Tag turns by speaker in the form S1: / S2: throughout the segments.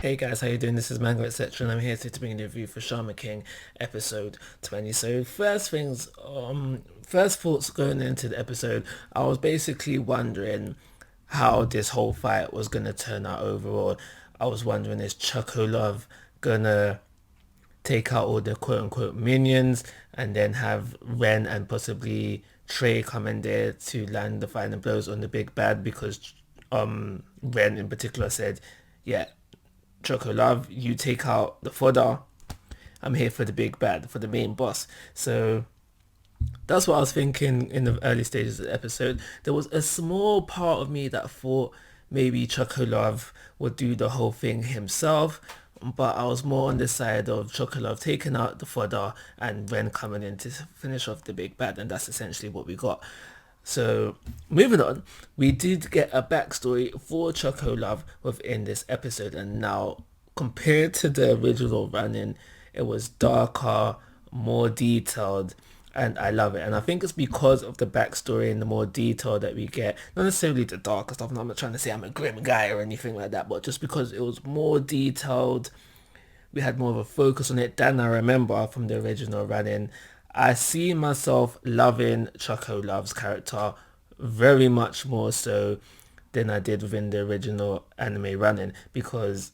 S1: Hey guys, how you doing? This is Manga, etc. and I'm here to bring you a review for Shaman King episode 20. So first thoughts going into the episode, I was basically wondering how this whole fight was gonna turn out overall. I was wondering, is Chocolove gonna take out all the quote unquote minions and then have Ren and possibly Trey come in there to land the final blows on the big bad, because Ren in particular said, yeah, Chocolove, you take out the fodder. I'm here for the big bad, for the main boss. So that's what I was thinking in the early stages of the episode. There was a small part of me that thought maybe Chocolove would do the whole thing himself, but I was more on the side of Chocolove taking out the fodder and Ren coming in to finish off the big bad, and that's essentially what we got. So, moving on, we did get a backstory for Chocolove within this episode, and now compared to the original running, it was darker, more detailed, and I love it. And I think it's because of the backstory and the more detail that we get, not necessarily the darker stuff. I'm not trying to say I'm a grim guy or anything like that, but just because it was more detailed, we had more of a focus on it than I remember from the original running. I see myself loving Chocolove's character very much more so than I did within the original anime running, because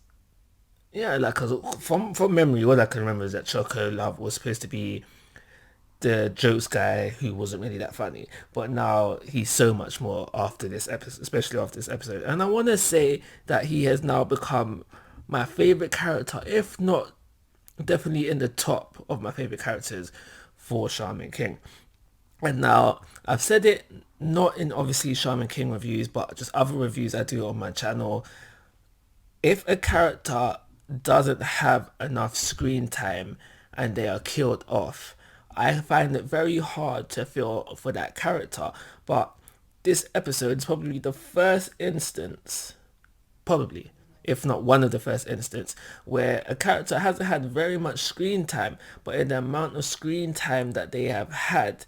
S1: yeah, like, cause from memory, all I can remember is that Chocolove was supposed to be the jokes guy who wasn't really that funny, but now he's so much more after this episode, especially after this episode. And I want to say that he has now become my favorite character, if not definitely in the top of my favorite characters for Shaman King. And now I've said it not in obviously Shaman King reviews, but just other reviews I do on my channel. If a character doesn't have enough screen time and they are killed off, I find it very hard to feel for that character. But this episode is probably the first instance, probably, if not one of the first instance, where a character hasn't had very much screen time, but in the amount of screen time that they have had,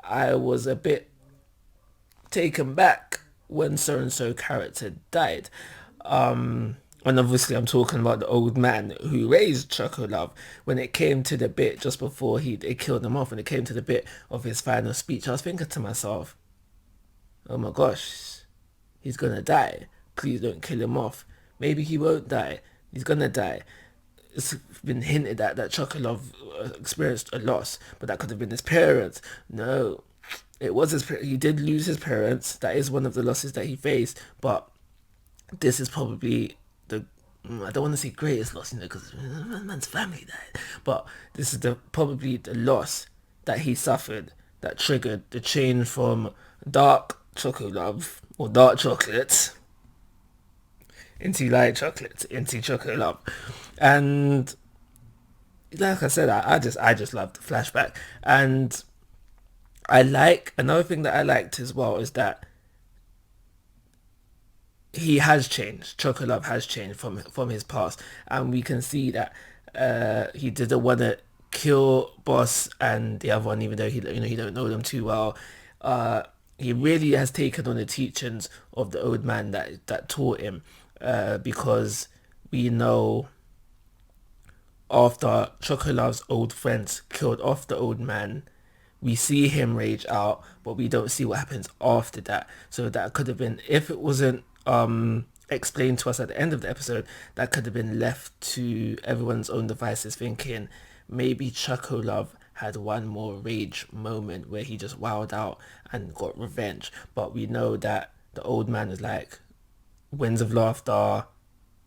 S1: I was a bit taken back when so and so character died. And obviously I'm talking about the old man who raised Chocolove. When it came to the bit just before they killed him off, and it came to the bit of his final speech, I was thinking to myself, oh my gosh, he's gonna die. Please don't kill him off. Maybe he won't die. He's gonna die. It's been hinted at that Chocolove experienced a loss, but that could have been his parents. No, it was he did lose his parents. That is one of the losses that he faced, but this is probably the, I don't want to say greatest loss, because man's family died, but this is probably the loss that he suffered that triggered the change from dark Chocolove or dark chocolate into light chocolate into Chocolove. And like I said, I just love the flashback. And I like, another thing that I liked as well is that he has changed. Chocolove has changed from his past, and we can see that he didn't want to kill Boss and the other one, even though he don't know them too well. He really has taken on the teachings of the old man that taught him, because we know after Chocolove's old friends killed off the old man, we see him rage out, but we don't see what happens after that. So that could have been, if it wasn't explained to us at the end of the episode, that could have been left to everyone's own devices, thinking maybe Chocolove had one more rage moment where he just wowed out and got revenge. But we know that the old man is like, winds of laughter,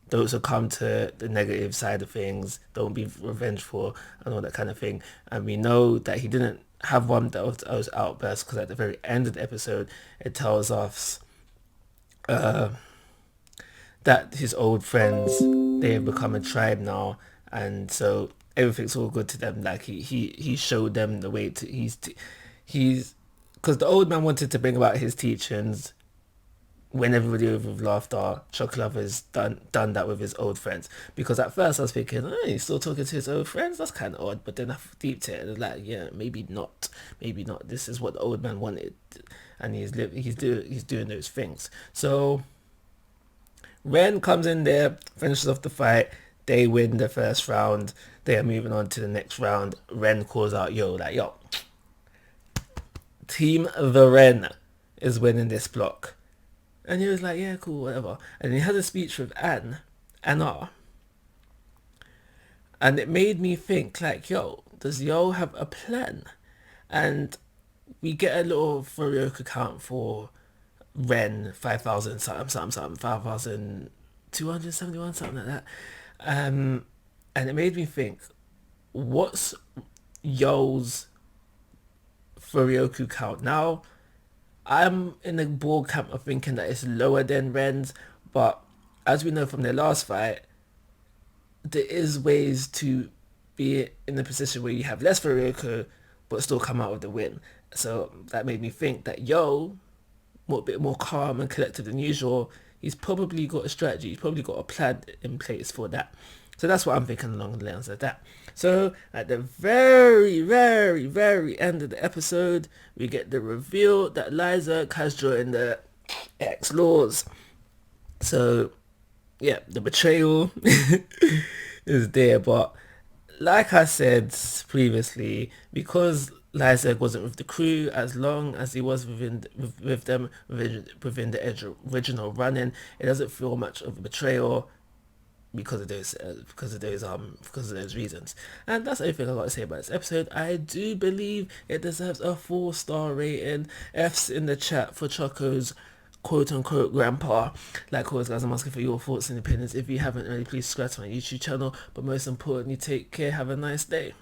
S1: those who come to the negative side of things, don't be revengeful and all that kind of thing. And we know that he didn't have one that was outburst, because at the very end of the episode it tells us that his old friends, they have become a tribe now, and so everything's all good to them. Like he showed them the way to, he's because the old man wanted to bring about his teachings, when everybody over with laughter. Chocolate has done that with his old friends, because at first I was thinking, oh, he's still talking to his old friends, that's kind of odd. But then I deeped it and was like, yeah, maybe not, this is what the old man wanted, and he's doing those things. So Ren comes in there, finishes off the fight. They win the first round. They are moving on to the next round. Ren calls out, yo, Team the Ren is winning this block. And he was like, yeah, cool, whatever. And he has a speech with Anna. And it made me think, like, does Yo have a plan? And we get a little Furioka count for Ren, 5,000 something, 5,271, something like that. And it made me think, what's Yo's Furioku count? Now, I'm in the board camp of thinking that it's lower than Ren's, but as we know from their last fight, there is ways to be in a position where you have less Furioka but still come out with the win. So that made me think that a bit more calm and collected than usual. He's probably got a strategy. He's probably got a plan in place for that. So that's what I'm thinking along the lines of that. So at the very, very, very end of the episode, we get the reveal that Liza has joined the X-Laws. So yeah, the betrayal is there. But like I said previously, because Lysak wasn't with the crew as long as he was with them within the original running, it doesn't feel much of a betrayal because of those reasons. And that's everything I got to say about this episode. I do believe it deserves a 4-star rating. F's in the chat for Choco's quote-unquote grandpa. Like always, guys, I'm asking for your thoughts and opinions. If you haven't already, please subscribe to my YouTube channel. But most importantly, take care. Have a nice day.